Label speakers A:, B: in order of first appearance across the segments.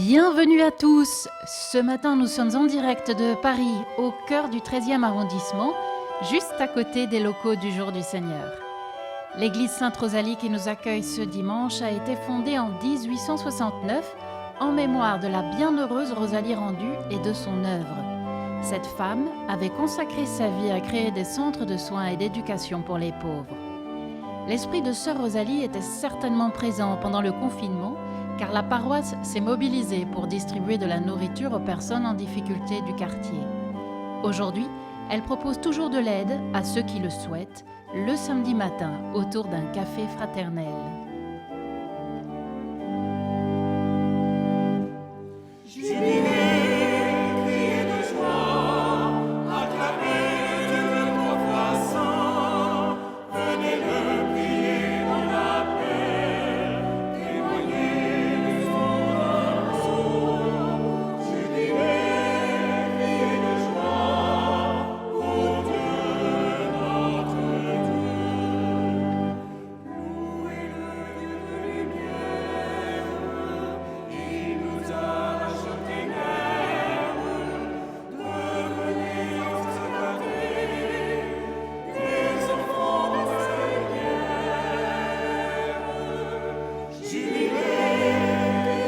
A: Bienvenue à tous. Ce matin, nous sommes en direct de Paris, au cœur du 13e arrondissement, juste à côté des locaux du Jour du Seigneur. L'église Sainte-Rosalie qui nous accueille ce dimanche a été fondée en 1869 en mémoire de la bienheureuse Rosalie Rendu et de son œuvre. Cette femme avait consacré sa vie à créer des centres de soins et d'éducation pour les pauvres. L'esprit de sœur Rosalie était certainement présent pendant le confinement, car la paroisse s'est mobilisée pour distribuer de la nourriture aux personnes en difficulté du quartier. Aujourd'hui, elle propose toujours de l'aide à ceux qui le souhaitent, le samedi matin, autour d'un café fraternel.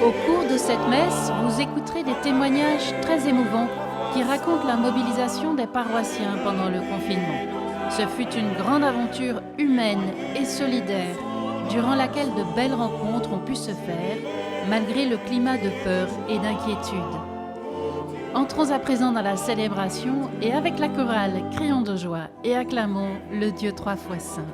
A: Au cours de cette messe, vous écouterez des témoignages très émouvants qui racontent la mobilisation des paroissiens pendant le confinement. Ce fut une grande aventure humaine et solidaire, durant laquelle de belles rencontres ont pu se faire, malgré le climat de peur et d'inquiétude. Entrons à présent dans la célébration et avec la chorale, crions de joie et acclamons le Dieu trois fois saint.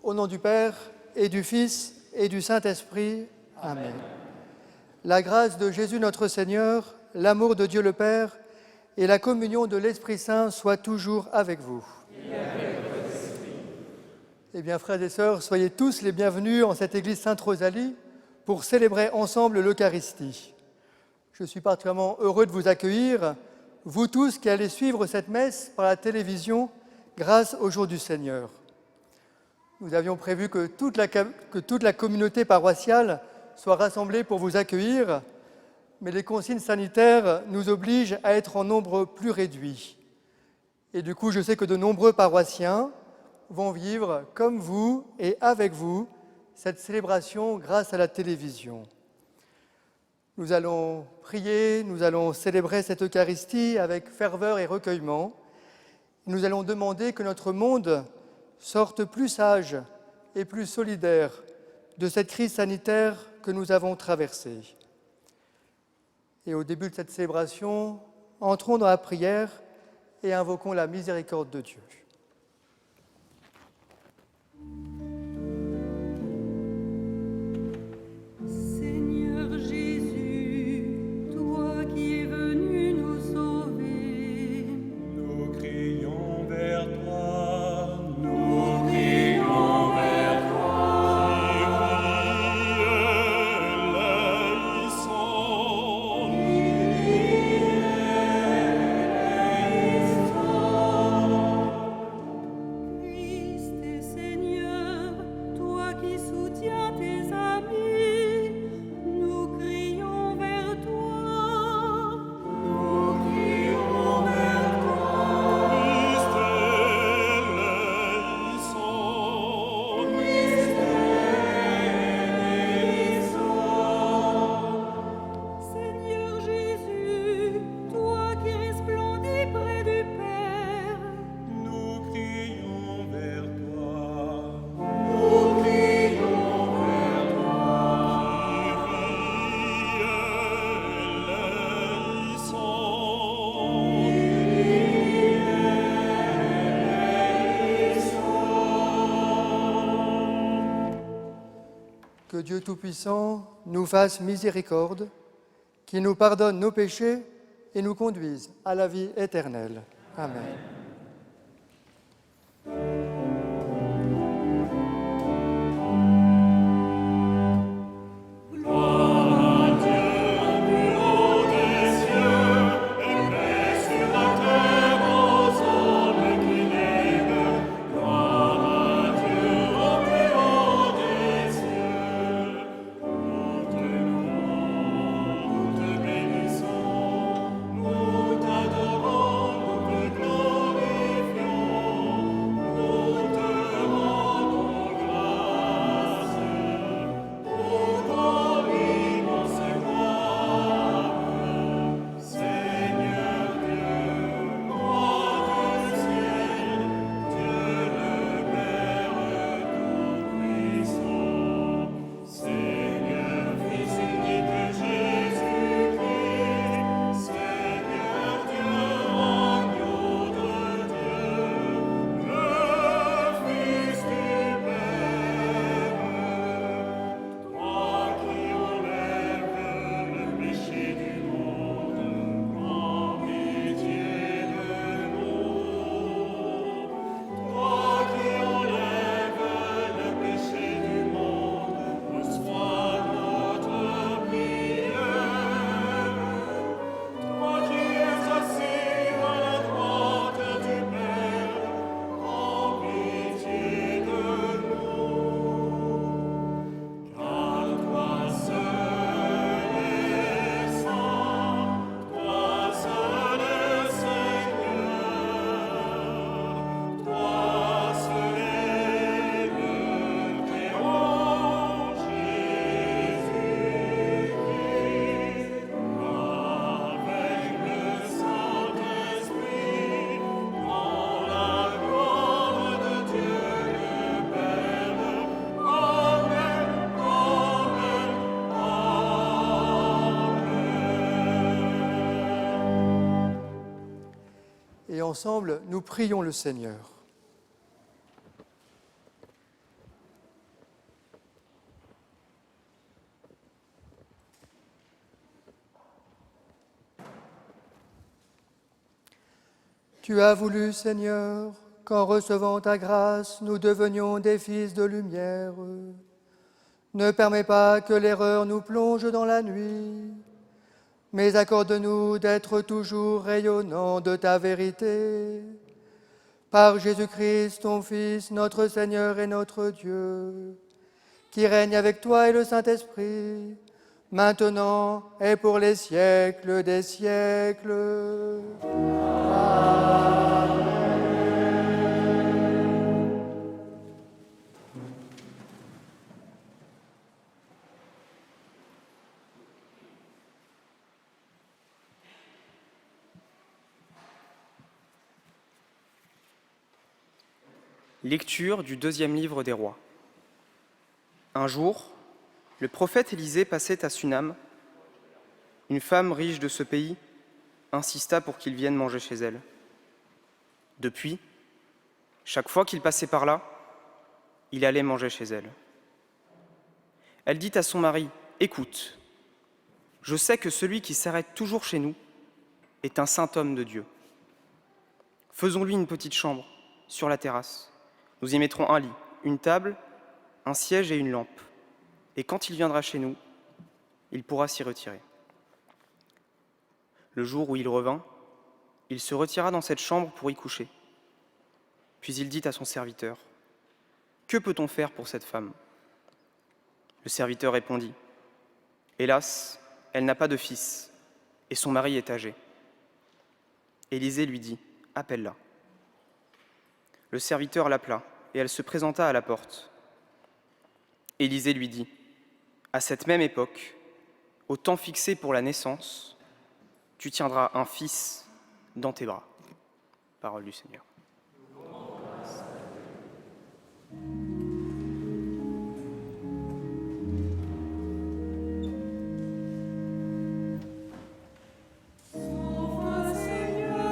B: Au nom du Père, et du Fils, et du Saint-Esprit. Amen. La grâce de Jésus notre Seigneur, l'amour de Dieu le Père et la communion de l'Esprit Saint soient toujours avec vous. Eh bien, frères et sœurs, soyez tous les bienvenus en cette église Sainte-Rosalie pour célébrer ensemble l'Eucharistie. Je suis particulièrement heureux de vous accueillir, vous tous qui allez suivre cette messe par la télévision grâce au Jour du Seigneur. Nous avions prévu que toute la communauté paroissiale soit rassemblée pour vous accueillir, mais les consignes sanitaires nous obligent à être en nombre plus réduit. Et du coup, je sais que de nombreux paroissiens vont vivre, comme vous et avec vous, cette célébration grâce à la télévision. Nous allons prier, nous allons célébrer cette Eucharistie avec ferveur et recueillement. Nous allons demander que notre monde sorte plus sage et plus solidaire de cette crise sanitaire que nous avons traversée. Et au début de cette célébration, entrons dans la prière et invoquons la miséricorde de Dieu.
C: Seigneur Jésus, toi qui es venu nous sauver,
D: nous crions vers toi.
B: Dieu Tout-Puissant nous fasse miséricorde, qu'il nous pardonne nos péchés et nous conduise à la vie éternelle. Amen. Et ensemble, nous prions le Seigneur. Tu as voulu, Seigneur, qu'en recevant ta grâce, nous devenions des fils de lumière. Ne permets pas que l'erreur nous plonge dans la nuit, mais accorde-nous d'être toujours rayonnants de ta vérité. Par Jésus-Christ, ton Fils, notre Seigneur et notre Dieu, qui règne avec toi et le Saint-Esprit, maintenant et pour les siècles des siècles. Amen.
E: Lecture du deuxième livre des rois. Un jour, le prophète Élisée passait à Sunam. Une femme riche de ce pays insista pour qu'il vienne manger chez elle. Depuis, chaque fois qu'il passait par là, il allait manger chez elle. Elle dit à son mari, « Écoute, je sais que celui qui s'arrête toujours chez nous est un saint homme de Dieu. Faisons-lui une petite chambre sur la terrasse. Nous y mettrons un lit, une table, un siège et une lampe. Et quand il viendra chez nous, il pourra s'y retirer. » Le jour où il revint, il se retira dans cette chambre pour y coucher. Puis il dit à son serviteur, « Que peut-on faire pour cette femme ?» Le serviteur répondit, « Hélas, elle n'a pas de fils, et son mari est âgé. » Élisée lui dit, « Appelle-la. » Le serviteur l'appela, et elle se présenta à la porte. Élisée lui dit, « À cette même époque, au temps fixé pour la naissance, tu tiendras un fils dans tes bras. » Parole du Seigneur.
C: Seigneur,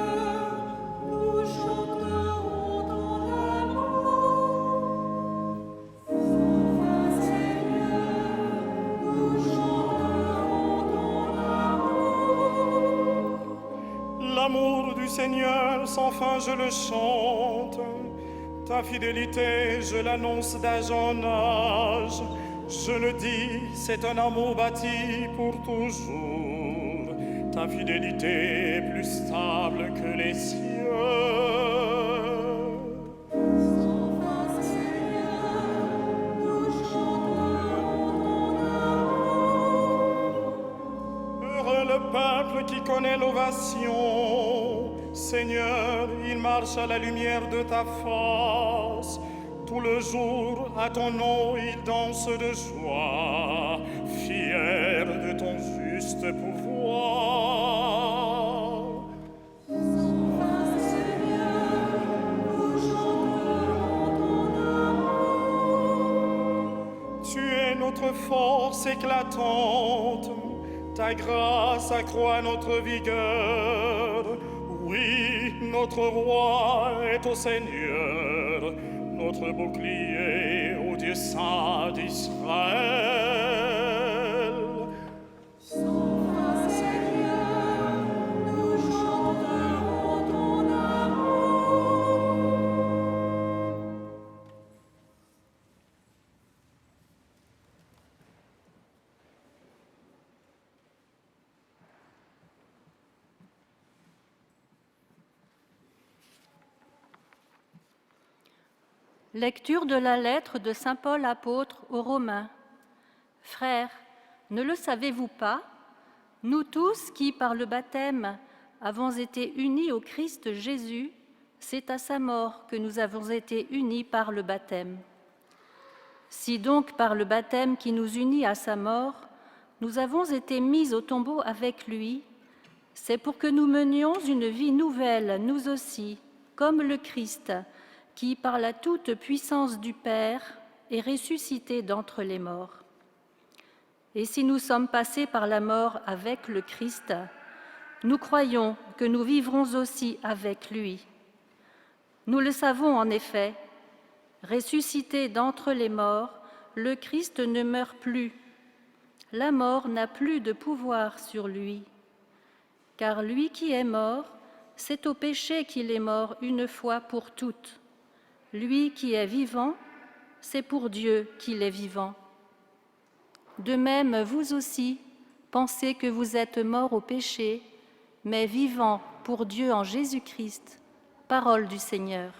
D: L'amour du Seigneur sans fin je le chante, ta fidélité je l'annonce d'âge en âge. Je le dis, c'est un amour bâti pour toujours, ta fidélité est plus stable que les cieux. Le peuple qui connaît l'ovation, Seigneur, il marche à la lumière de ta face. Tout le jour, à ton nom, il danse de joie, fier de ton juste pouvoir. Tu es notre force éclatante. Ta grâce accroît notre vigueur. Oui, notre roi est au Seigneur, notre bouclier au Dieu saint d'Israël.
C: Saint Seigneur, nous chanterons ton amour.
F: Lecture de la lettre de saint Paul apôtre aux Romains. Frères, ne le savez-vous pas? Nous tous qui, par le baptême, avons été unis au Christ Jésus, c'est à sa mort que nous avons été unis par le baptême. Si donc, par le baptême qui nous unit à sa mort, nous avons été mis au tombeau avec lui, c'est pour que nous menions une vie nouvelle, nous aussi, comme le Christ, qui, par la toute-puissance du Père, est ressuscité d'entre les morts. Et si nous sommes passés par la mort avec le Christ, nous croyons que nous vivrons aussi avec lui. Nous le savons en effet, ressuscité d'entre les morts, le Christ ne meurt plus. La mort n'a plus de pouvoir sur lui. Car lui qui est mort, c'est au péché qu'il est mort une fois pour toutes. Lui qui est vivant, c'est pour Dieu qu'il est vivant. De même, vous aussi, pensez que vous êtes morts au péché, mais vivants pour Dieu en Jésus-Christ. Parole du Seigneur.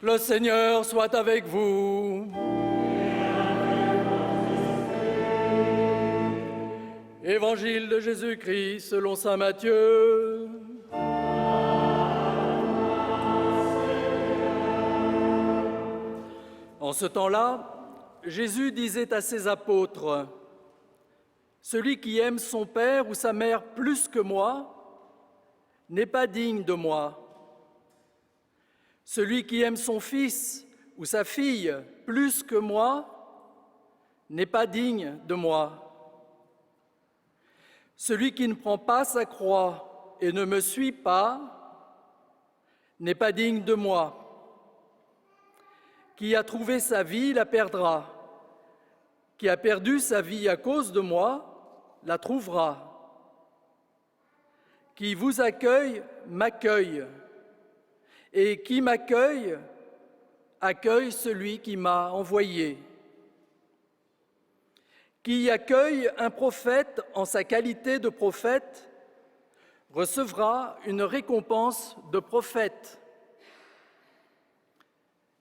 G: Le Seigneur soit avec vous. Évangile de Jésus-Christ selon saint Matthieu. En ce temps-là, Jésus disait à ses apôtres, « Celui qui aime son père ou sa mère plus que moi n'est pas digne de moi. Celui qui aime son fils ou sa fille plus que moi n'est pas digne de moi. Celui qui ne prend pas sa croix et ne me suit pas n'est pas digne de moi. Qui a trouvé sa vie la perdra. Qui a perdu sa vie à cause de moi la trouvera. Qui vous accueille m'accueille. Et qui m'accueille, accueille celui qui m'a envoyé. Qui accueille un prophète en sa qualité de prophète recevra une récompense de prophète.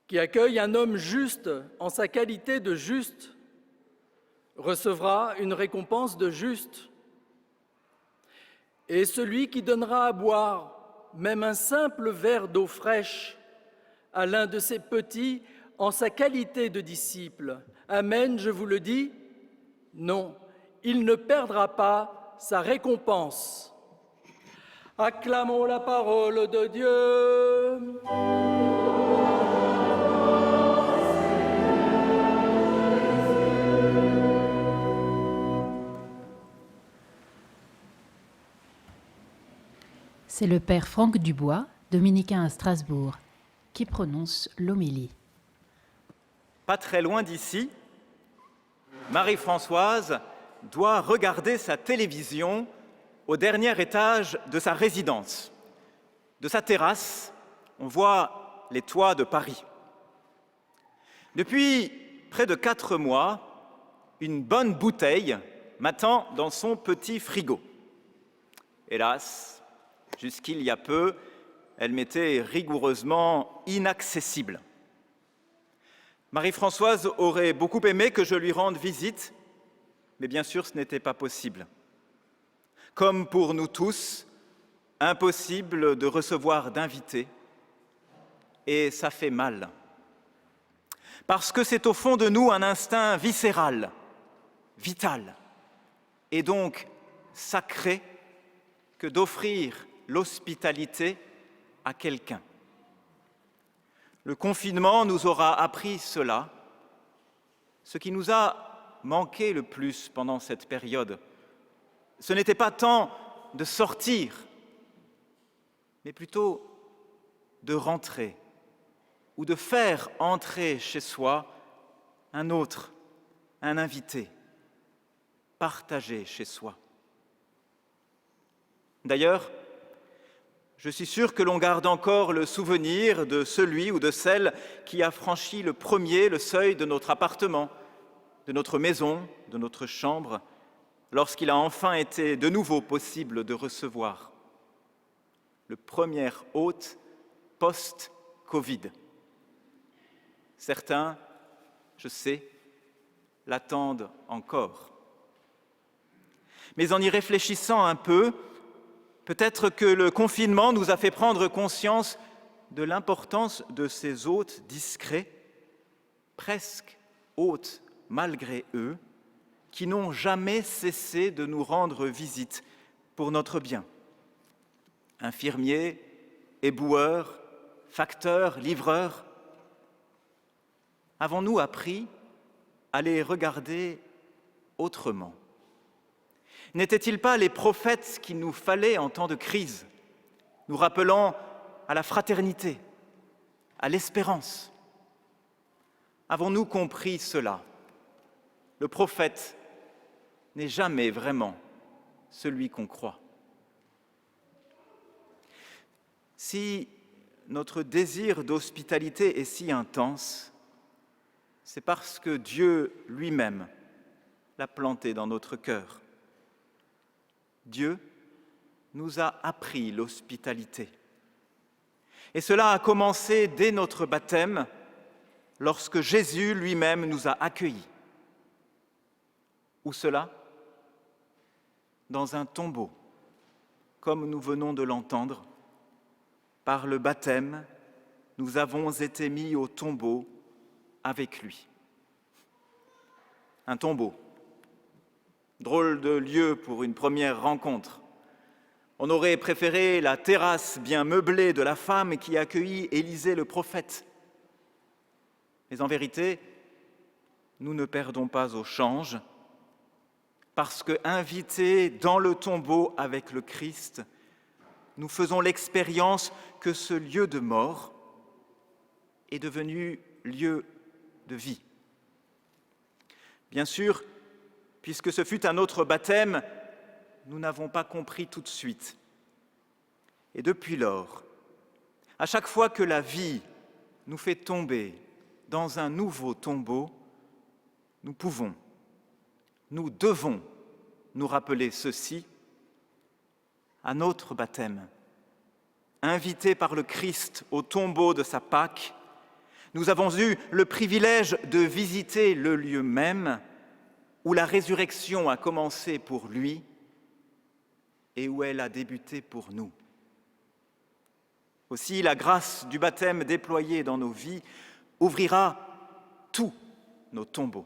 G: Qui accueille un homme juste en sa qualité de juste recevra une récompense de juste. Et celui qui donnera à boire même un simple verre d'eau fraîche à l'un de ses petits en sa qualité de disciple, amen, je vous le dis, non, il ne perdra pas sa récompense. Acclamons la parole de Dieu.
A: C'est le père Franck Dubois, dominicain à Strasbourg, qui prononce l'homélie.
H: Pas très loin d'ici, Marie-Françoise doit regarder sa télévision au dernier étage de sa résidence. De sa terrasse, on voit les toits de Paris. Depuis près de 4 mois, une bonne bouteille m'attend dans son petit frigo. Hélas, jusqu'il y a peu, elle m'était rigoureusement inaccessible. Marie-Françoise aurait beaucoup aimé que je lui rende visite, mais bien sûr ce n'était pas possible. Comme pour nous tous, impossible de recevoir d'invités, et ça fait mal. Parce que c'est au fond de nous un instinct viscéral, vital, et donc sacré que d'offrir l'hospitalité à quelqu'un. Le confinement nous aura appris cela. Ce qui nous a manqué le plus pendant cette période, ce n'était pas tant de sortir, mais plutôt de rentrer ou de faire entrer chez soi un autre, un invité, partagé chez soi. D'ailleurs, je suis sûr que l'on garde encore le souvenir de celui ou de celle qui a franchi le premier le seuil de notre appartement, de notre maison, de notre chambre, lorsqu'il a enfin été de nouveau possible de recevoir. Le premier hôte post-Covid. Certains, je sais, l'attendent encore. Mais en y réfléchissant un peu, peut-être que le confinement nous a fait prendre conscience de l'importance de ces hôtes discrets, presque hôtes malgré eux, qui n'ont jamais cessé de nous rendre visite pour notre bien. Infirmiers, éboueurs, facteurs, livreurs, avons-nous appris à les regarder autrement ? N'étaient-ils pas les prophètes qu'il nous fallait en temps de crise, nous rappelant à la fraternité, à l'espérance ? Avons-nous compris cela ? Le prophète n'est jamais vraiment celui qu'on croit. Si notre désir d'hospitalité est si intense, c'est parce que Dieu lui-même l'a planté dans notre cœur. Dieu nous a appris l'hospitalité. Et cela a commencé dès notre baptême, lorsque Jésus lui-même nous a accueillis. Où cela ? Dans un tombeau, comme nous venons de l'entendre. Par le baptême, nous avons été mis au tombeau avec lui. Un tombeau. Drôle de lieu pour une première rencontre. On aurait préféré la terrasse bien meublée de la femme qui accueillit Élisée le prophète. Mais en vérité, nous ne perdons pas au change, parce que, invités dans le tombeau avec le Christ, nous faisons l'expérience que ce lieu de mort est devenu lieu de vie. Bien sûr, puisque ce fut un autre baptême, nous n'avons pas compris tout de suite. Et depuis lors, à chaque fois que la vie nous fait tomber dans un nouveau tombeau, nous pouvons, nous devons nous rappeler ceci à notre baptême. Invités par le Christ au tombeau de sa Pâque, nous avons eu le privilège de visiter le lieu même où la résurrection a commencé pour lui et où elle a débuté pour nous. Aussi, la grâce du baptême déployé dans nos vies ouvrira tous nos tombeaux.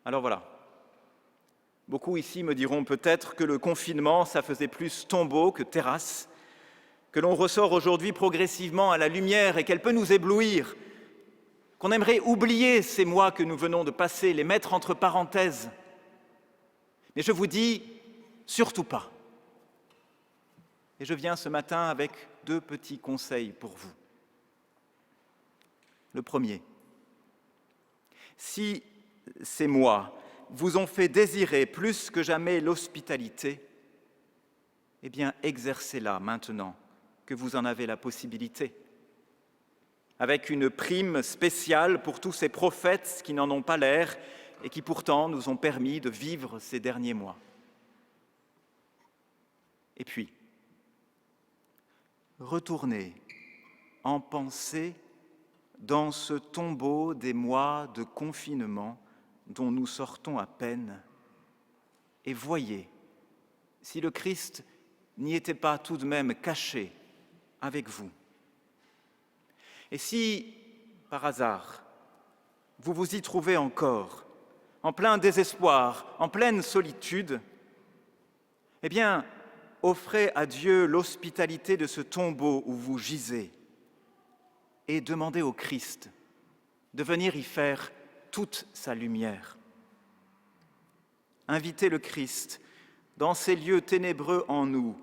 H: Alors voilà, beaucoup ici me diront peut-être que le confinement, ça faisait plus tombeau que terrasse, que l'on ressort aujourd'hui progressivement à la lumière et qu'elle peut nous éblouir, qu'on aimerait oublier ces mois que nous venons de passer, les mettre entre parenthèses. Mais je vous dis, surtout pas. Et je viens ce matin avec 2 petits conseils pour vous. Le premier, si ces mois vous ont fait désirer plus que jamais l'hospitalité, eh bien exercez-la maintenant que vous en avez la possibilité, avec une prime spéciale pour tous ces prophètes qui n'en ont pas l'air et qui pourtant nous ont permis de vivre ces derniers mois. Et puis, retournez en pensée dans ce tombeau des mois de confinement dont nous sortons à peine, et voyez si le Christ n'y était pas tout de même caché avec vous. Et si, par hasard, vous vous y trouvez encore, en plein désespoir, en pleine solitude, eh bien, offrez à Dieu l'hospitalité de ce tombeau où vous gisez et demandez au Christ de venir y faire toute sa lumière. Invitez le Christ dans ces lieux ténébreux en nous,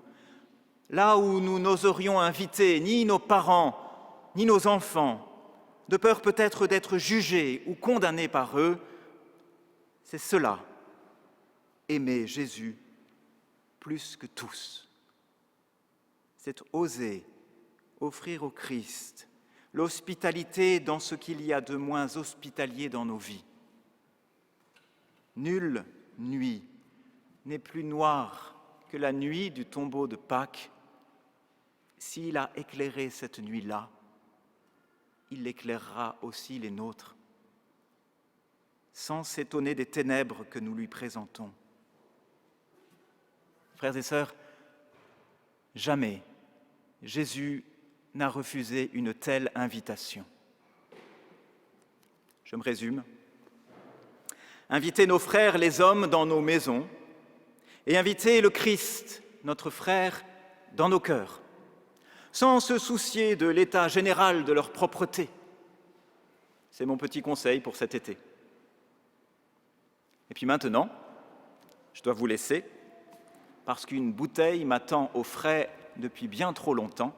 H: là où nous n'oserions inviter ni nos parents, ni nos enfants, de peur peut-être d'être jugés ou condamnés par eux. C'est cela, aimer Jésus plus que tous. C'est oser offrir au Christ l'hospitalité dans ce qu'il y a de moins hospitalier dans nos vies. Nulle nuit n'est plus noire que la nuit du tombeau de Pâques. S'il a éclairé cette nuit-là, il éclairera aussi les nôtres, sans s'étonner des ténèbres que nous lui présentons. Frères et sœurs, jamais Jésus n'a refusé une telle invitation. Je me résume. Invitez nos frères les hommes dans nos maisons et invitez le Christ, notre frère, dans nos cœurs, sans se soucier de l'état général de leur propreté. C'est mon petit conseil pour cet été. Et puis maintenant, je dois vous laisser, parce qu'une bouteille m'attend au frais depuis bien trop longtemps.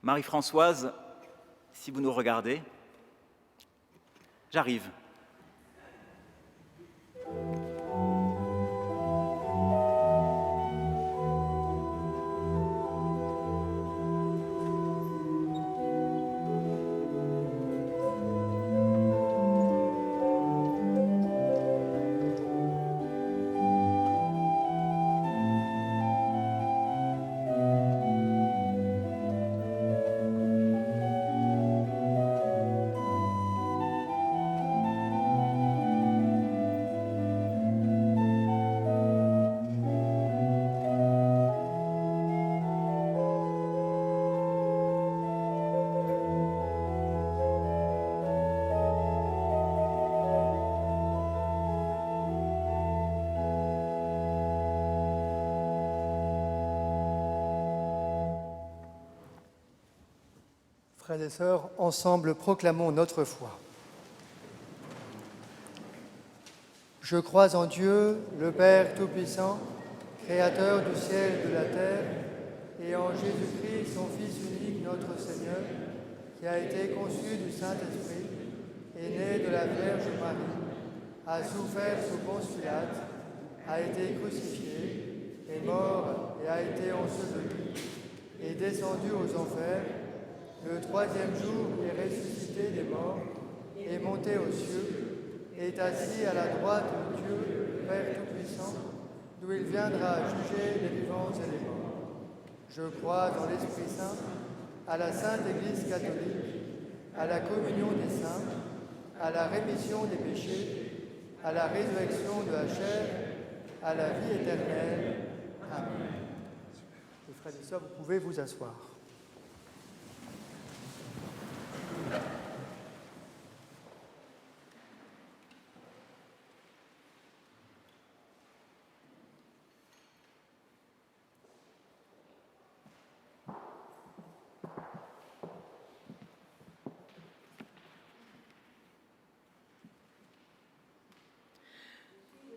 H: Marie-Françoise, si vous nous regardez, j'arrive.
B: Frères et sœurs, ensemble proclamons notre foi. Je crois en Dieu, le Père Tout-Puissant, Créateur du ciel et de la terre, et en Jésus-Christ, son Fils unique, notre Seigneur, qui a été conçu du Saint-Esprit, est né de la Vierge Marie, a souffert sous Ponce Pilate, a été crucifié, est mort et a été enseveli, est descendu aux enfers. Le 3e jour est ressuscité des morts, est monté aux cieux, est assis à la droite de Dieu, Père Tout-Puissant, d'où il viendra juger les vivants et les morts. Je crois en l'Esprit Saint, à la Sainte Église catholique, à la communion des saints, à la rémission des péchés, à la résurrection de la chair, à la vie éternelle. Amen. Mes frères et sœurs, vous pouvez vous asseoir.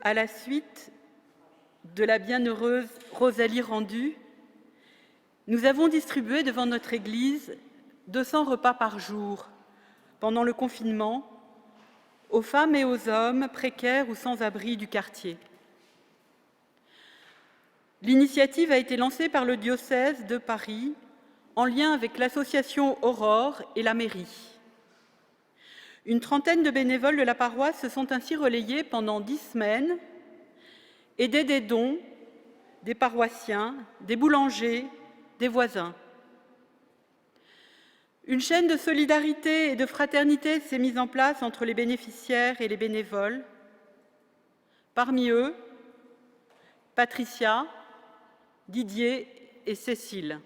I: À la suite de la bienheureuse Rosalie Rendu, nous avons distribué devant notre Église 200 repas par jour pendant le confinement aux femmes et aux hommes précaires ou sans-abri du quartier. L'initiative a été lancée par le diocèse de Paris en lien avec l'association Aurore et la mairie. Une trentaine de bénévoles de la paroisse se sont ainsi relayés pendant 10 semaines, aidés des dons des paroissiens, des boulangers, des voisins. Une chaîne de solidarité et de fraternité s'est mise en place entre les bénéficiaires et les bénévoles. Parmi eux, Patricia, Didier et Cécile.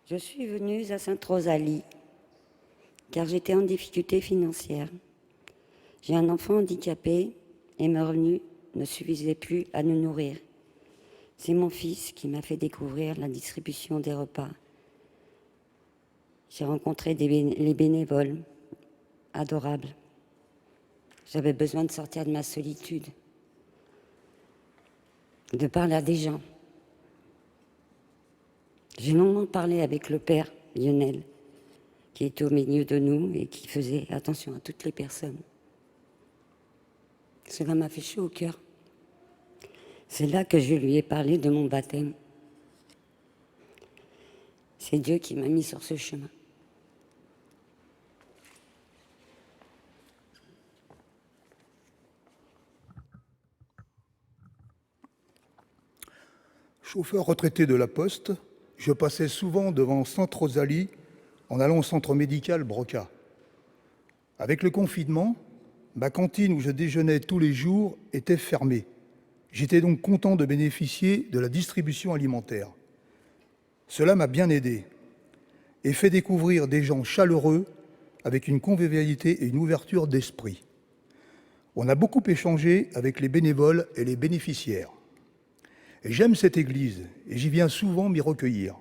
J: Je suis venue à Sainte-Rosalie car j'étais en difficulté financière. J'ai un enfant handicapé et mes revenus ne suffisaient plus à nous nourrir. C'est mon fils qui m'a fait découvrir la distribution des repas. J'ai rencontré les bénévoles adorables. J'avais besoin de sortir de ma solitude, de parler à des gens. J'ai longuement parlé avec le père Lionel, qui était au milieu de nous et qui faisait attention à toutes les personnes. Cela m'a fait chaud au cœur. C'est là que je lui ai parlé de mon baptême. C'est Dieu qui m'a mis sur ce chemin.
K: Chauffeur retraité de la Poste, je passais souvent devant Sainte-Rosalie en allant au centre médical Broca. Avec le confinement, ma cantine où je déjeunais tous les jours était fermée. J'étais donc content de bénéficier de la distribution alimentaire. Cela m'a bien aidé et fait découvrir des gens chaleureux avec une convivialité et une ouverture d'esprit. On a beaucoup échangé avec les bénévoles et les bénéficiaires. Et j'aime cette église et j'y viens souvent m'y recueillir.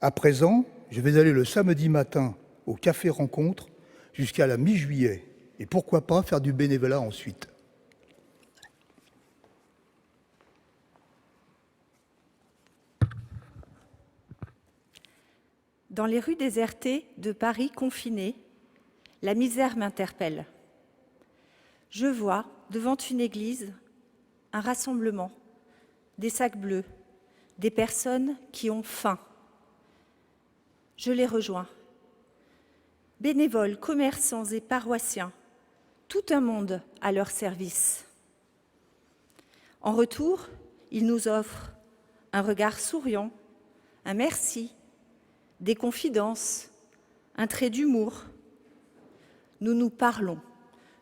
K: À présent, je vais aller le samedi matin au Café Rencontre jusqu'à la mi-juillet. Et pourquoi pas faire du bénévolat ensuite.
L: Dans les rues désertées de Paris confinées, la misère m'interpelle. Je vois, devant une église, un rassemblement, des sacs bleus, des personnes qui ont faim. Je les rejoins. Bénévoles, commerçants et paroissiens, tout un monde à leur service. En retour, ils nous offrent un regard souriant, un merci, des confidences, un trait d'humour. Nous nous parlons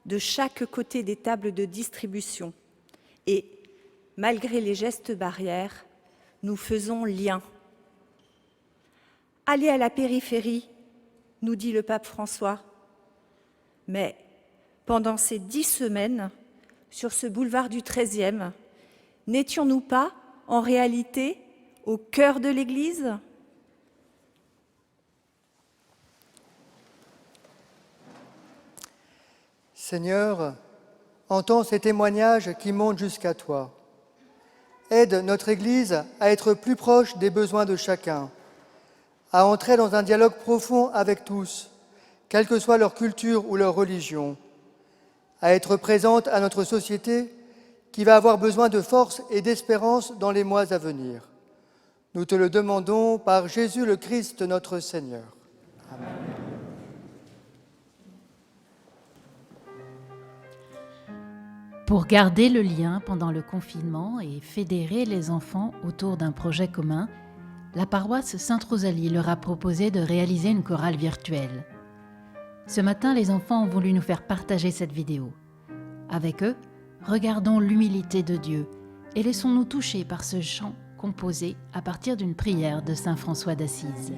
L: de chaque côté des tables de distribution et, malgré les gestes barrières, nous faisons lien. Allez à la périphérie, nous dit le pape François. Mais pendant ces 10 semaines, sur ce boulevard du XIIIe, n'étions-nous pas, en réalité, au cœur de l'Église ?
B: Seigneur, entends ces témoignages qui montent jusqu'à toi. Aide notre Église à être plus proche des besoins de chacun, à entrer dans un dialogue profond avec tous, quelle que soit leur culture ou leur religion, à être présente à notre société qui va avoir besoin de force et d'espérance dans les mois à venir. Nous te le demandons par Jésus le Christ notre Seigneur. Amen.
A: Pour garder le lien pendant le confinement et fédérer les enfants autour d'un projet commun, la paroisse Sainte-Rosalie leur a proposé de réaliser une chorale virtuelle. Ce matin, les enfants ont voulu nous faire partager cette vidéo. Avec eux, regardons l'humilité de Dieu et laissons-nous toucher par ce chant composé à partir d'une prière de saint François d'Assise.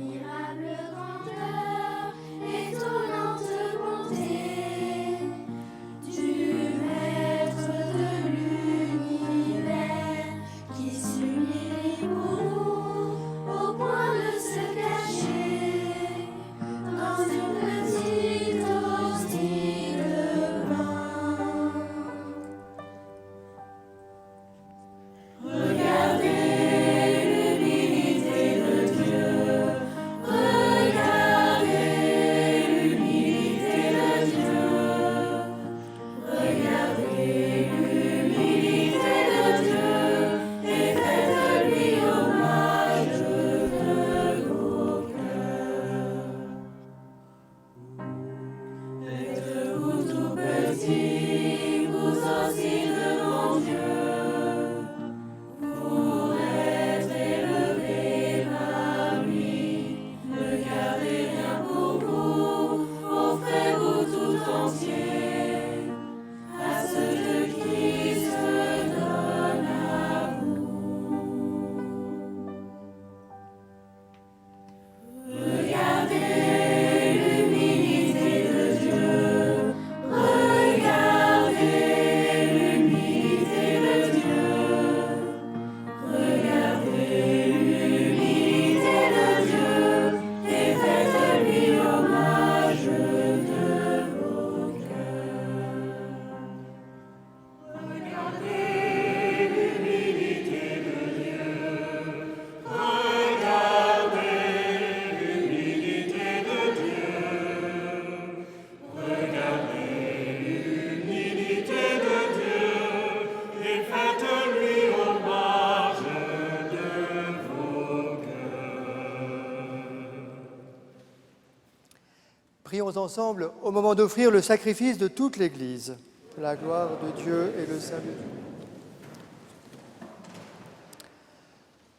B: Prions ensemble au moment d'offrir le sacrifice de toute l'Église. La gloire de Dieu et le salut.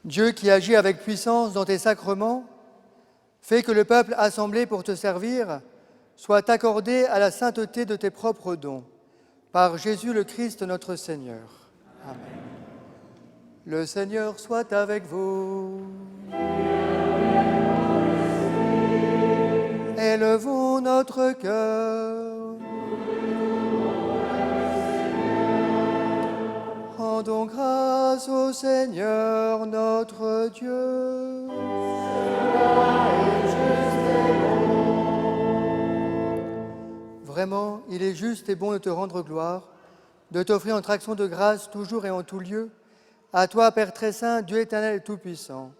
B: Dieu qui agit avec puissance dans tes sacrements, fais que le peuple assemblé pour te servir soit accordé à la sainteté de tes propres dons. Par Jésus le Christ notre Seigneur. Amen. Le Seigneur soit avec vous. Élevons notre cœur. Rendons grâce au Seigneur notre Dieu. Vraiment, il est juste et bon de te rendre gloire, de t'offrir notre action de grâce toujours et en tout lieu, à toi, Père très saint, Dieu éternel et tout-puissant.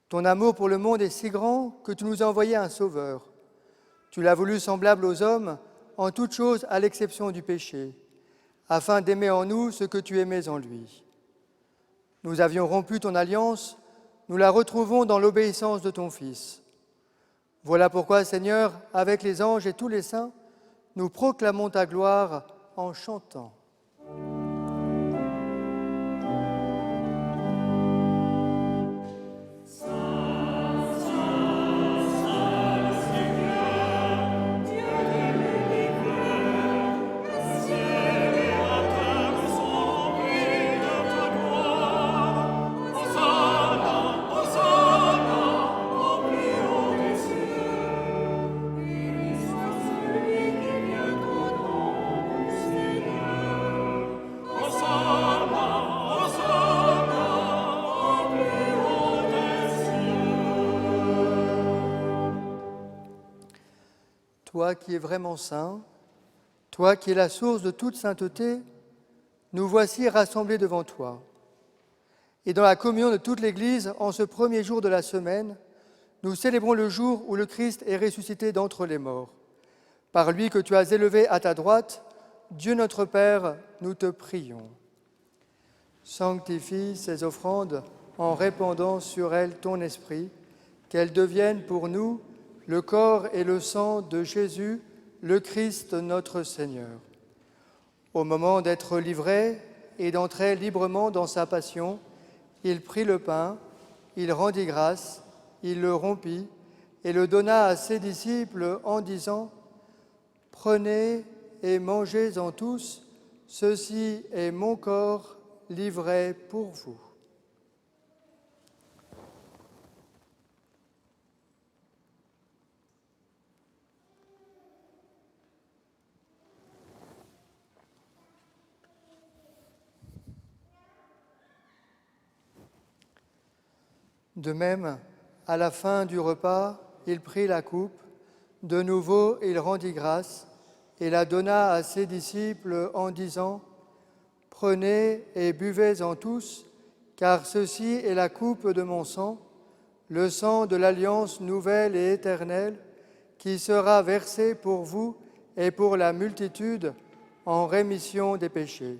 B: Ton amour pour le monde est si grand que tu nous as envoyé un Sauveur. Tu l'as voulu semblable aux hommes, en toutes choses à l'exception du péché, afin d'aimer en nous ce que tu aimais en lui. Nous avions rompu ton alliance, nous la retrouvons dans l'obéissance de ton Fils. Voilà pourquoi, Seigneur, avec les anges et tous les saints, nous proclamons ta gloire en chantant. Toi qui es vraiment saint, toi qui es la source de toute sainteté, nous voici rassemblés devant toi. Et dans la communion de toute l'Église, en ce premier jour de la semaine, nous célébrons le jour où le Christ est ressuscité d'entre les morts. Par lui que tu as élevé à ta droite, Dieu notre Père, nous te prions. Sanctifie ces offrandes en répandant sur elles ton esprit, qu'elles deviennent pour nous le corps et le sang de Jésus, le Christ notre Seigneur. Au moment d'être livré et d'entrer librement dans sa passion, il prit le pain, il rendit grâce, il le rompit et le donna à ses disciples en disant : « Prenez et mangez-en tous, ceci est mon corps livré pour vous. » De même, à la fin du repas, il prit la coupe, de nouveau il rendit grâce et la donna à ses disciples en disant : « Prenez et buvez-en tous, car ceci est la coupe de mon sang, le sang de l'alliance nouvelle et éternelle, qui sera versé pour vous et pour la multitude en rémission des péchés.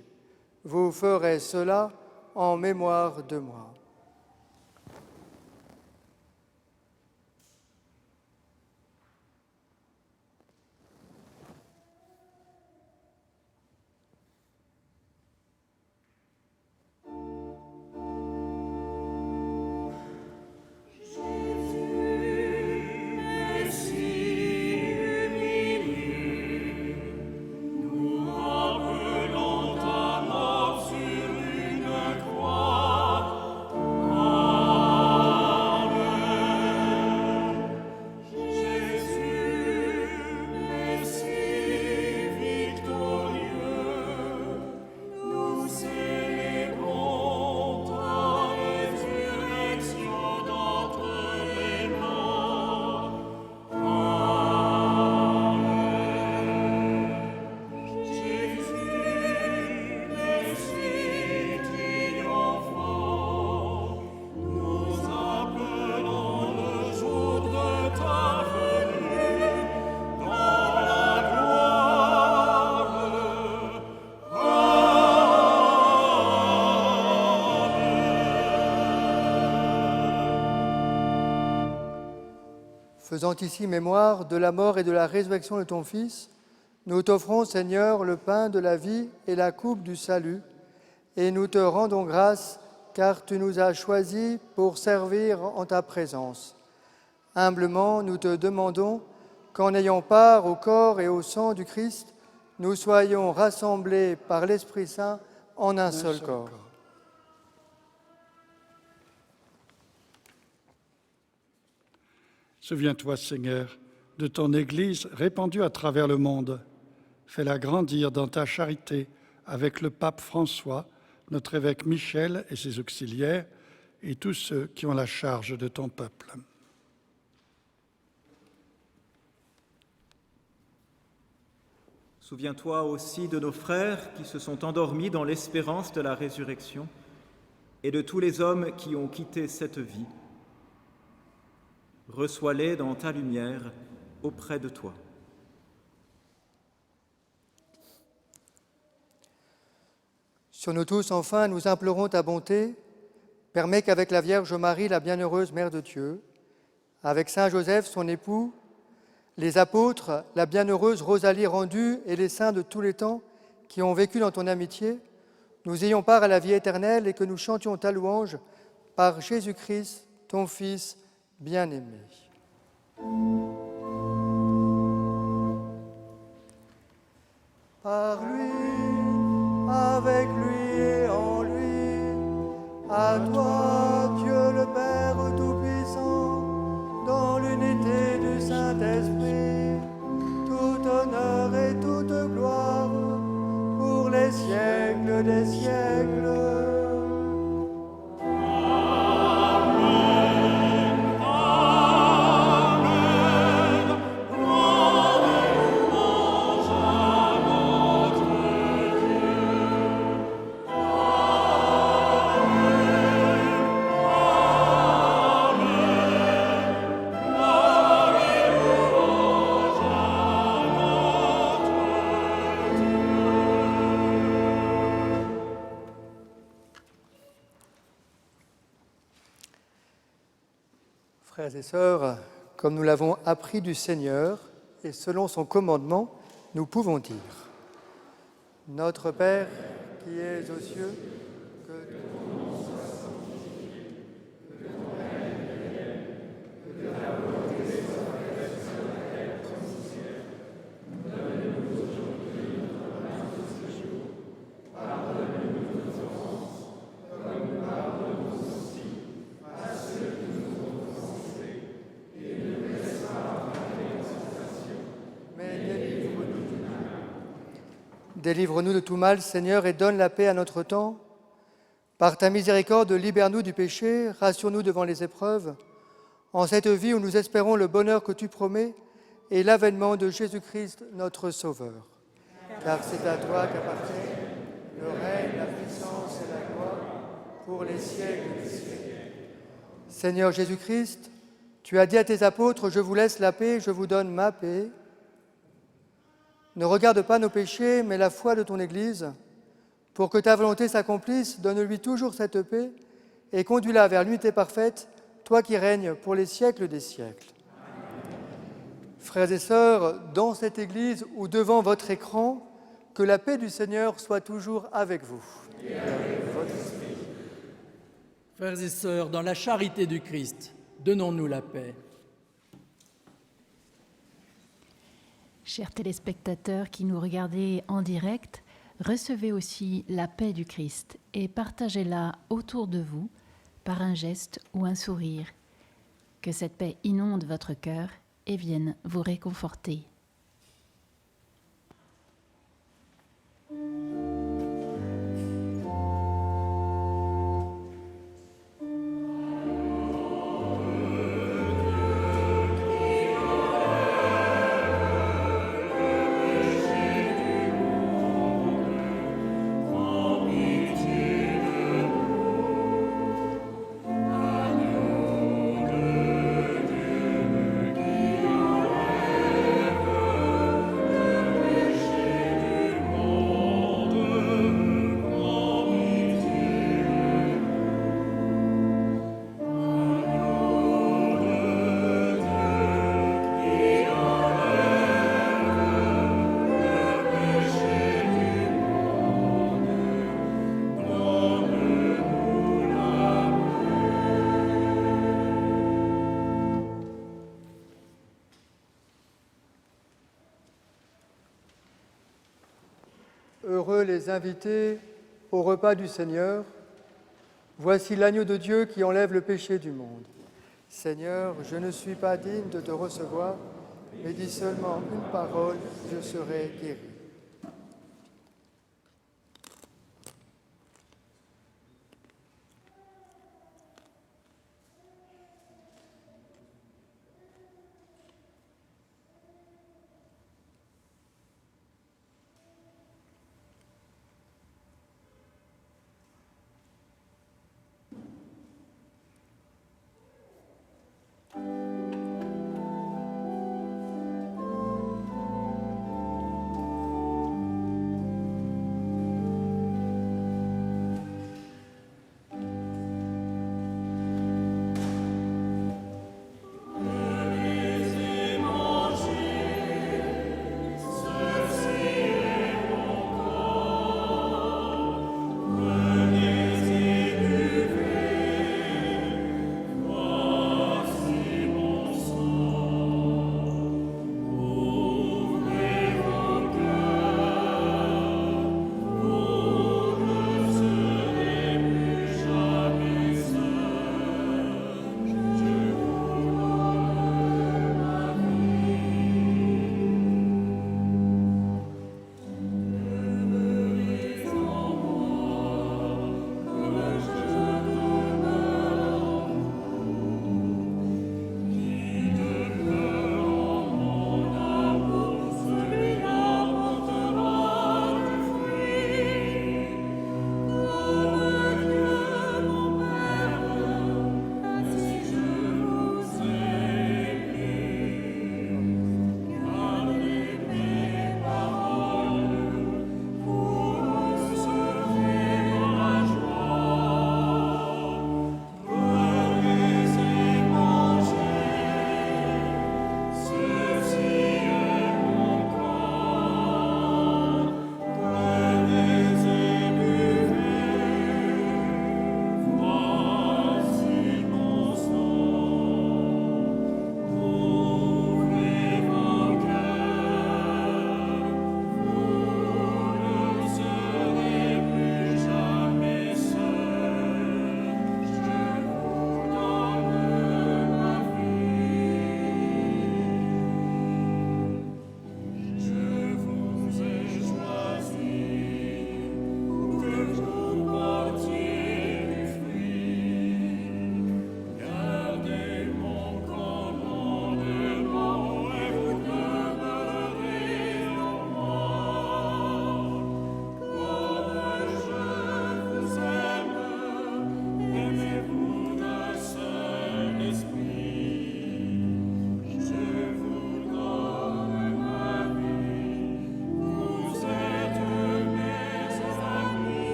B: Vous ferez cela en mémoire de moi. » Faisant ici mémoire de la mort et de la résurrection de ton Fils, nous t'offrons, Seigneur, le pain de la vie et la coupe du salut, et nous te rendons grâce, car tu nous as choisis pour servir en ta présence. Humblement, nous te demandons qu'en ayant part au corps et au sang du Christ, nous soyons rassemblés par l'Esprit Saint en un seul corps.
M: Souviens-toi, Seigneur, de ton Église répandue à travers le monde. Fais-la grandir dans ta charité avec le pape François, notre évêque Michel et ses auxiliaires, et tous ceux qui ont la charge de ton peuple.
H: Souviens-toi aussi de nos frères qui se sont endormis dans l'espérance de la résurrection et de tous les hommes qui ont quitté cette vie. Reçois-les dans ta lumière auprès de toi.
B: Sur nous tous, enfin, nous implorons ta bonté. Permets qu'avec la Vierge Marie, la bienheureuse Mère de Dieu, avec Saint Joseph, son époux, les apôtres, la bienheureuse Rosalie rendue et les saints de tous les temps qui ont vécu dans ton amitié, nous ayons part à la vie éternelle et que nous chantions ta louange par Jésus-Christ, ton Fils bien-aimé. Par lui, avec lui et en lui, à toi, Dieu le Père Tout-Puissant, dans l'unité du Saint-Esprit, tout honneur et toute gloire pour les siècles des siècles. Frères et sœurs, comme nous l'avons appris du Seigneur et selon son commandement, nous pouvons dire : Notre Père qui es aux cieux, que Délivre-nous de tout mal, Seigneur, et donne la paix à notre temps. Par ta miséricorde, libère-nous du péché, rassure-nous devant les épreuves, en cette vie où nous espérons le bonheur que tu promets et l'avènement de Jésus-Christ, notre Sauveur. Car c'est à toi qu'appartient le règne, la puissance et la gloire pour les siècles des siècles. Seigneur Jésus-Christ, tu as dit à tes apôtres, « Je vous laisse la paix, je vous donne ma paix ». Ne regarde pas nos péchés, mais la foi de ton Église. Pour que ta volonté s'accomplisse, donne-lui toujours cette paix et conduis-la vers l'unité parfaite, toi qui règnes pour les siècles des siècles. Frères et sœurs, dans cette Église ou devant votre écran, que la paix du Seigneur soit toujours avec vous. Et avec votre esprit.
G: Frères et sœurs, dans la charité du Christ, donnons-nous la paix.
A: Chers téléspectateurs qui nous regardez en direct, recevez aussi la paix du Christ et partagez-la autour de vous par un geste ou un sourire. Que cette paix inonde votre cœur et vienne vous réconforter.
B: Heureux les invités au repas du Seigneur. Voici l'agneau de Dieu qui enlève le péché du monde. Seigneur, je ne suis pas digne de te recevoir, mais dis seulement une parole, je serai guéri.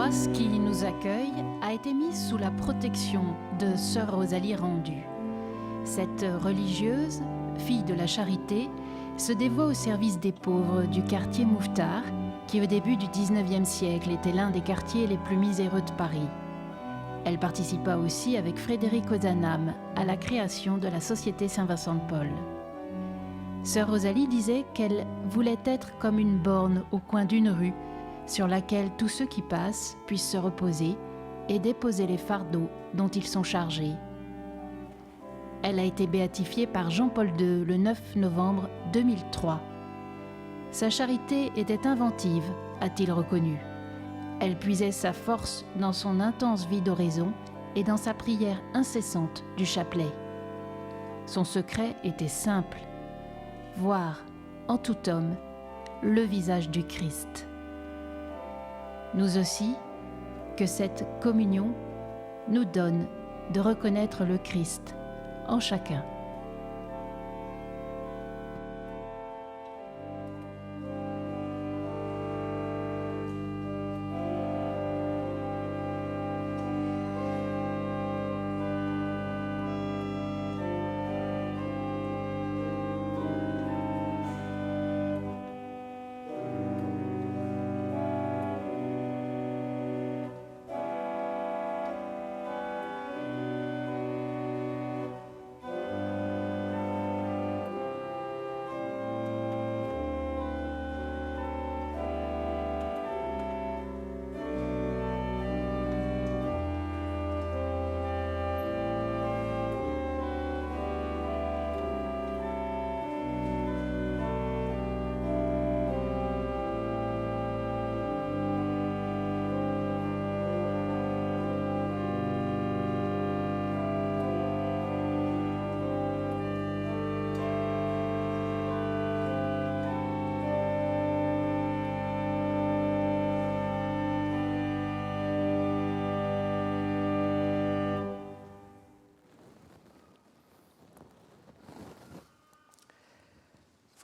A: paroisse qui nous accueille a été mise sous la protection de Sœur Rosalie Rendu. Cette religieuse, fille de la charité, se dévoue au service des pauvres du quartier Mouffetard, qui au début du XIXe siècle était l'un des quartiers les plus miséreux de Paris. Elle participa aussi avec Frédéric Ozanam à la création de la Société Saint-Vincent-de-Paul. Sœur Rosalie disait qu'elle voulait être comme une borne au coin d'une rue sur laquelle tous ceux qui passent puissent se reposer et déposer les fardeaux dont ils sont chargés. Elle a été béatifiée par Jean-Paul II le 9 novembre 2003. Sa charité était inventive, a-t-il reconnu. Elle puisait sa force dans son intense vie d'oraison et dans sa prière incessante du chapelet. Son secret était simple, voir en tout homme le visage du Christ. Nous aussi, que cette communion nous donne de reconnaître le Christ en chacun.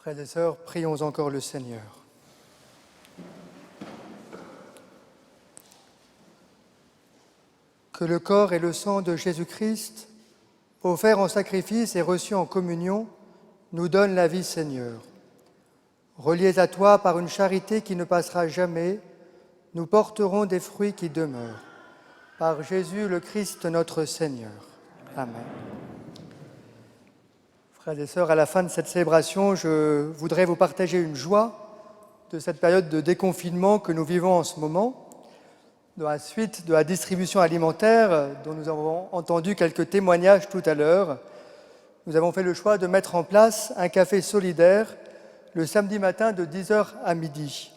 B: Frères et sœurs, prions encore le Seigneur. Que le corps et le sang de Jésus-Christ, offerts en sacrifice et reçus en communion, nous donnent la vie, Seigneur. Reliés à toi par une charité qui ne passera jamais, nous porterons des fruits qui demeurent. Par Jésus le Christ notre Seigneur. Amen. Frères et sœurs, à la fin de cette célébration, je voudrais vous partager une joie de cette période de déconfinement que nous vivons en ce moment, dans la suite de la distribution alimentaire dont nous avons entendu quelques témoignages tout à l'heure. Nous avons fait le choix de mettre en place un café solidaire le samedi matin de 10h à midi.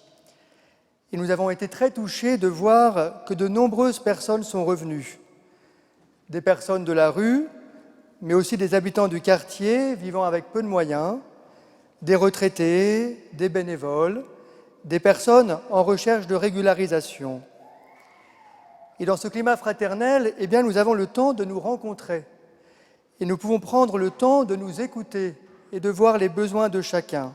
B: Et nous avons été très touchés de voir que de nombreuses personnes sont revenues. Des personnes de la rue, mais aussi des habitants du quartier vivant avec peu de moyens, des retraités, des bénévoles, des personnes en recherche de régularisation. Et dans ce climat fraternel, nous avons le temps de nous rencontrer. Et nous pouvons prendre le temps de nous écouter et de voir les besoins de chacun.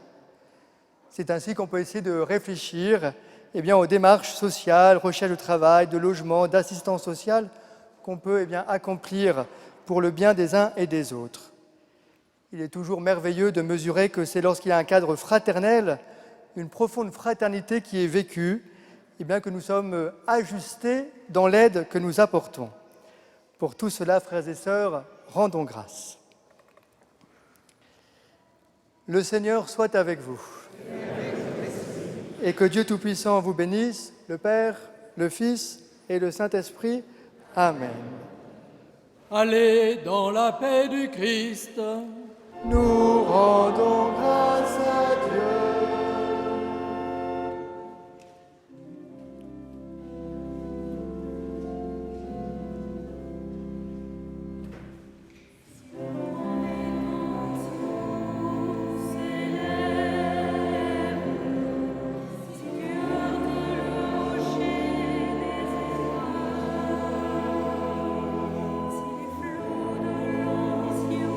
B: C'est ainsi qu'on peut essayer de réfléchir aux démarches sociales, recherche de travail, de logement, d'assistance sociale qu'on peut accomplir pour le bien des uns et des autres. Il est toujours merveilleux de mesurer que c'est lorsqu'il y a un cadre fraternel, une profonde fraternité qui est vécue, que nous sommes ajustés dans l'aide que nous apportons. Pour tout cela, frères et sœurs, rendons grâce. Le Seigneur soit avec vous. Et que Dieu Tout-Puissant vous bénisse, le Père, le Fils et le Saint-Esprit. Amen.
G: Allez dans la paix du Christ.
B: Nous rendons grâce à Dieu.
C: Si les flots de l'ancien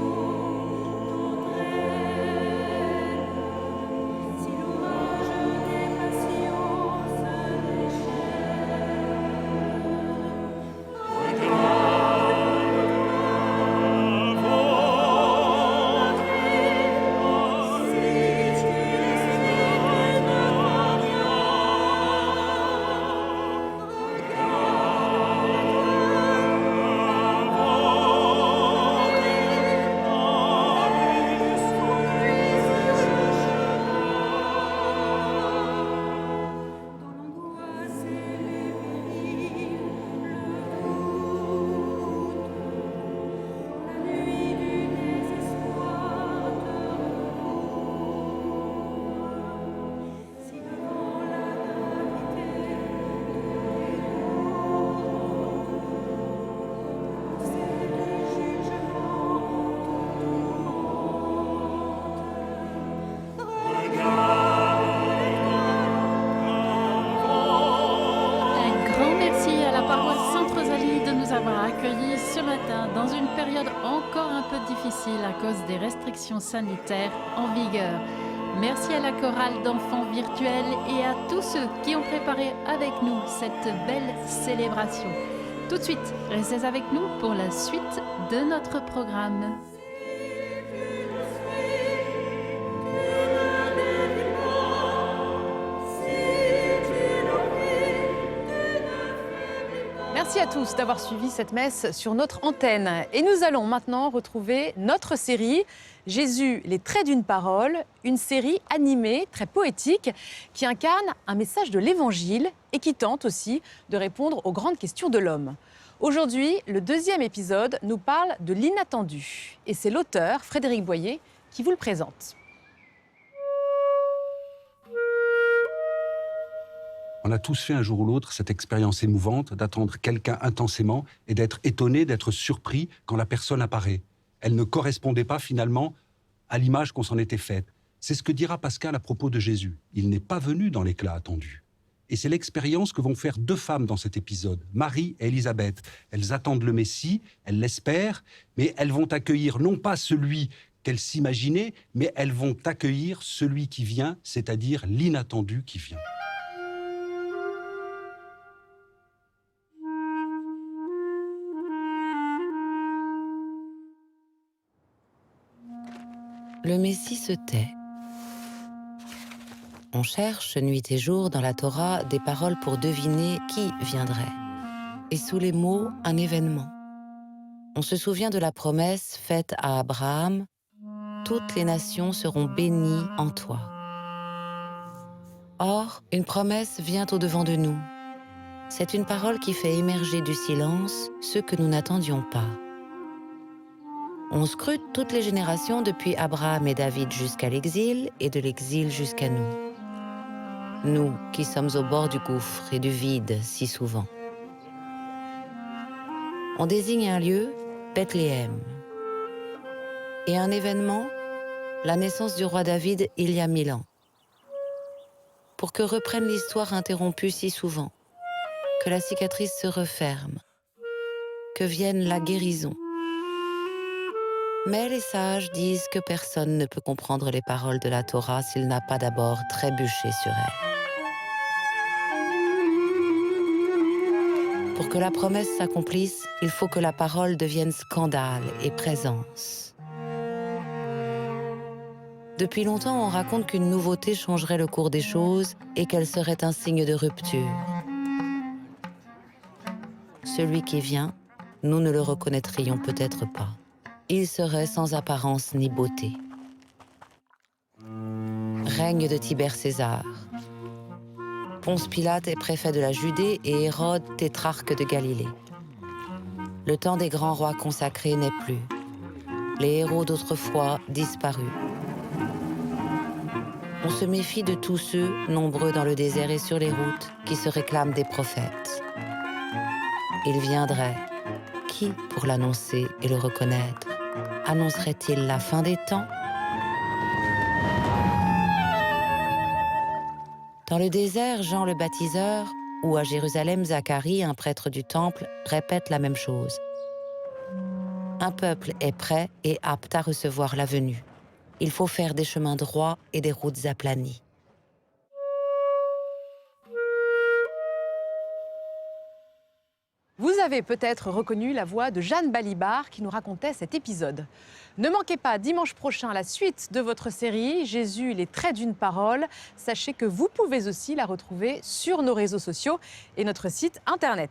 A: matin dans une période encore un peu difficile à cause des restrictions sanitaires en vigueur. Merci à la chorale d'enfants virtuels et à tous ceux qui ont préparé avec nous cette belle célébration. Tout de suite, restez avec nous pour la suite de notre programme.
N: Merci à tous d'avoir suivi cette messe sur notre antenne. Et nous allons maintenant retrouver notre série Jésus, les traits d'une parole, une série animée, très poétique, qui incarne un message de l'Évangile et qui tente aussi de répondre aux grandes questions de l'homme. Aujourd'hui, le 2e épisode nous parle de l'inattendu. Et c'est l'auteur, Frédéric Boyer, qui vous le présente.
O: On a tous fait un jour ou l'autre cette expérience émouvante d'attendre quelqu'un intensément et d'être étonné, d'être surpris quand la personne apparaît. Elle ne correspondait pas finalement à l'image qu'on s'en était faite. C'est ce que dira Pascal à propos de Jésus. Il n'est pas venu dans l'éclat attendu. Et c'est l'expérience que vont faire 2 femmes dans cet épisode, Marie et Élisabeth. Elles attendent le Messie, elles l'espèrent, mais elles vont accueillir non pas celui qu'elles s'imaginaient, mais elles vont accueillir celui qui vient, c'est-à-dire l'inattendu qui vient.
P: Le Messie se tait. On cherche nuit et jour dans la Torah des paroles pour deviner qui viendrait. Et sous les mots, un événement. On se souvient de la promesse faite à Abraham « Toutes les nations seront bénies en toi ». Or, une promesse vient au-devant de nous. C'est une parole qui fait émerger du silence ce que nous n'attendions pas. On scrute toutes les générations depuis Abraham et David jusqu'à l'exil et de l'exil jusqu'à nous. Nous qui sommes au bord du gouffre et du vide si souvent. On désigne un lieu, Bethléem. Et un événement, la naissance du roi David il y a 1000 ans. Pour que reprenne l'histoire interrompue si souvent, que la cicatrice se referme, que vienne la guérison. Mais les sages disent que personne ne peut comprendre les paroles de la Torah s'il n'a pas d'abord trébuché sur elles. Pour que la promesse s'accomplisse, il faut que la parole devienne scandale et présence. Depuis longtemps, on raconte qu'une nouveauté changerait le cours des choses et qu'elle serait un signe de rupture. Celui qui vient, nous ne le reconnaîtrions peut-être pas. Il serait sans apparence ni beauté. Règne de Tibère César. Ponce Pilate est préfet de la Judée et Hérode tétrarque de Galilée. Le temps des grands rois consacrés n'est plus. Les héros d'autrefois disparus. On se méfie de tous ceux, nombreux dans le désert et sur les routes, qui se réclament des prophètes. Il viendrait. Qui pour l'annoncer et le reconnaître? Annoncerait-il la fin des temps? Dans le désert, Jean le baptiseur, ou à Jérusalem, Zacharie, un prêtre du temple, répète la même chose. Un peuple est prêt et apte à recevoir la venue. Il faut faire des chemins droits et des routes aplanies.
N: Vous avez peut-être reconnu la voix de Jeanne Balibar qui nous racontait cet épisode. Ne manquez pas dimanche prochain la suite de votre série Jésus, les traits d'une parole. Sachez que vous pouvez aussi la retrouver sur nos réseaux sociaux et notre site internet.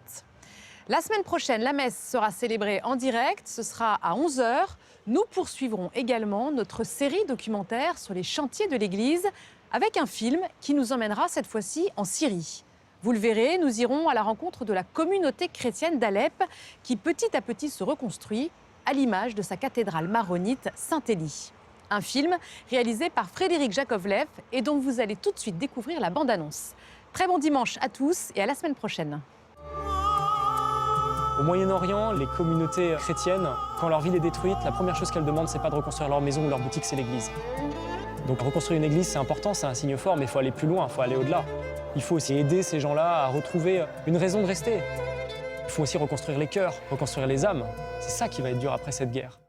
N: La semaine prochaine, la messe sera célébrée en direct. Ce sera à 11 h. Nous poursuivrons également notre série documentaire sur les chantiers de l'Église avec un film qui nous emmènera cette fois-ci en Syrie. Vous le verrez, nous irons à la rencontre de la communauté chrétienne d'Alep qui petit à petit se reconstruit à l'image de sa cathédrale maronite Saint-Élie. Un film réalisé par Frédéric Jakovlev et dont vous allez tout de suite découvrir la bande-annonce. Très bon dimanche à tous et à la semaine prochaine.
Q: Au Moyen-Orient, les communautés chrétiennes, quand leur ville est détruite, la première chose qu'elles demandent, c'est pas de reconstruire leur maison ou leur boutique, c'est l'église. Donc reconstruire une église, c'est important, c'est un signe fort, mais il faut aller plus loin, il faut aller au-delà. Il faut aussi aider ces gens-là à retrouver une raison de rester. Il faut aussi reconstruire les cœurs, reconstruire les âmes. C'est ça qui va être dur après cette guerre.